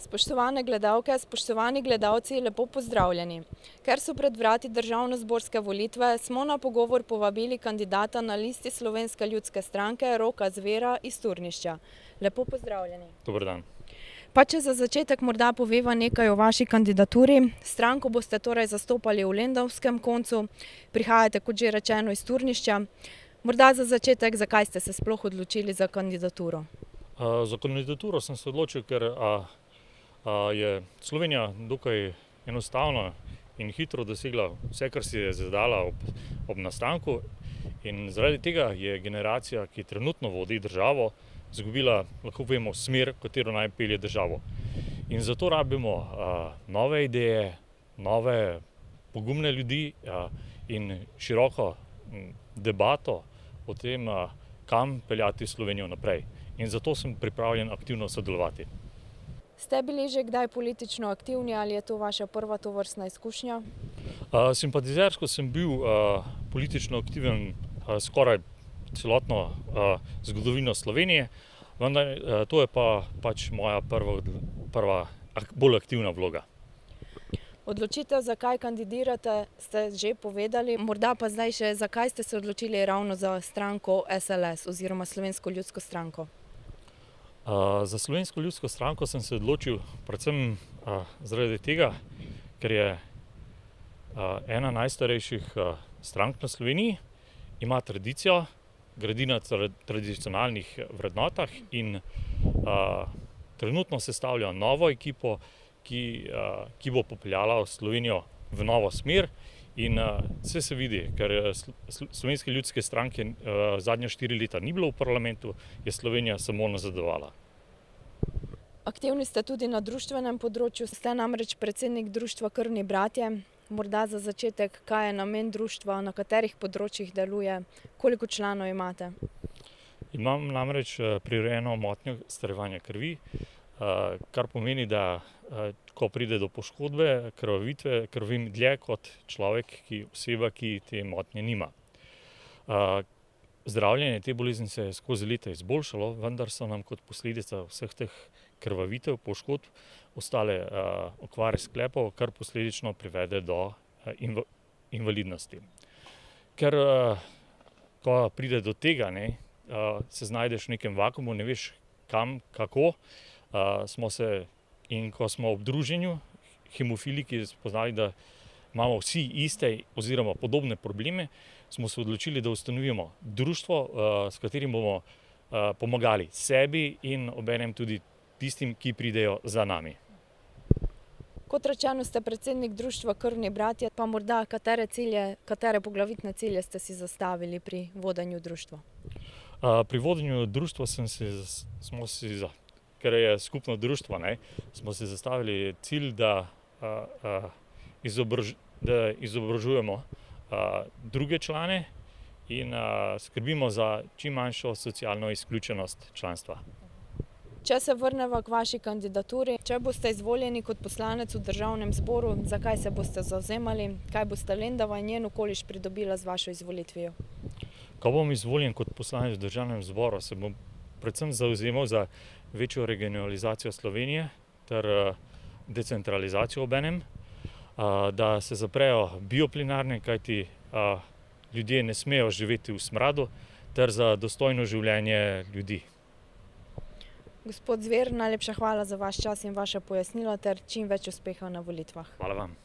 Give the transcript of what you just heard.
Spoštovane gledalke, spoštovani gledalci, lepo pozdravljeni. Ker so pred vrati državnozborske volitve, smo na pogovor povabili kandidata na listi Slovenske ljudske stranke Roka Zvera iz Turnišča. Lepo pozdravljeni. Dober dan. Pa če za začetek morda poveva nekaj o vaši kandidaturi. Stranko boste torej zastopali v Lendavskem koncu, prihajate, kot že rečeno, iz Turnišča. Morda za začetek, zakaj ste se sploh odločili za kandidaturo? Za kandidaturo sem se odločil, ker je Slovenija dokaj enostavno in hitro dosegla vse, kar si je zadala ob nastanku, in zaradi tega je generacija, ki trenutno vodi državo, izgubila, lahko povemo, smer, katero naj pelje državo. In zato rabimo nove ideje, nove pogumne ljudi in široko debato o tem, kam peljati Slovenijo naprej. In zato sem pripravljen aktivno sodelovati. Ste bili že kdaj politično aktivni ali je to vaša prva tovrstna izkušnja? Simpatizersko sem bil politično aktiven skoraj celotno zgodovino Slovenije, vendar to je pač moja prva bolj aktivna vloga. Odločitev, zakaj kandidirate, ste že povedali, morda pa zdaj še, zakaj ste se odločili ravno za stranko SLS oziroma Slovensko ljudsko stranko? Za Slovensko ljudsko stranko sem se odločil predvsem zaradi tega, ker je ena najstarejših strank na Sloveniji, ima tradicijo, gradi na tradicionalnih vrednotah in trenutno sestavlja novo ekipo, ki bo popeljala Slovenijo v novo smer. In vse se vidi, ker Slovenske ljudske stranke zadnja 4 leta ni bilo v parlamentu, je Slovenija samo nazadovala. Aktivni ste tudi na društvenem področju, ste namreč predsednik društva Krvni bratje. Morda za začetek, kaj je namen društva, na katerih področjih deluje, koliko članov imate? Imam namreč prirojeno motnjo starevanja krvi, kar pomeni, da ko pride do poškodbe, krvavitve, krvim dlje kot oseba, ki te motnje nima. Zdravljenje te bolezni se je skozi leta izboljšalo, vendar so nam kot posledica vseh teh krvavitev, poškodb, ostale okvare sklepov, kar posledično privede do invalidnosti. Ker ko pride do tega, se znajdeš v nekem vakuumu, ne veš kam, kako, in ko smo ob druženju hemofiliki spoznali, da imamo vsi iste oziroma podobne probleme, smo se odločili, da ustanovimo društvo, s katerim bomo pomagali sebi in obenem tudi tistim, ki pridejo za nami. Kot rečeno, ste predsednik društva Krvni bratje, pa morda katere poglavitne cilje ste si zastavili pri vodenju društva? Pri vodenju društva ker je skupno društvo, smo si zastavili cilj, da izobražujemo druge člane in skrbimo za čim manjšo socialno izključenost članstva. Če se vrneva k vaši kandidaturi, če boste izvoljeni kot poslanec v državnem zboru, zakaj se boste zavzemali, kaj boste Lendava in njen okoliš pridobila z vašo izvolitvijo? Ko bom izvoljen kot poslanec v državnem zboru, se bom predvsem zavzemal za večjo regionalizacijo Slovenije ter decentralizacijo obenem, da se zaprejo bioplinarne, kajti ljudje ne smejo živeti v smradu, ter za dostojno življenje ljudi. Gospod Zver, najlepša hvala za vaš čas in vaša pojasnila ter čim več uspeha na volitvah. Hvala vam.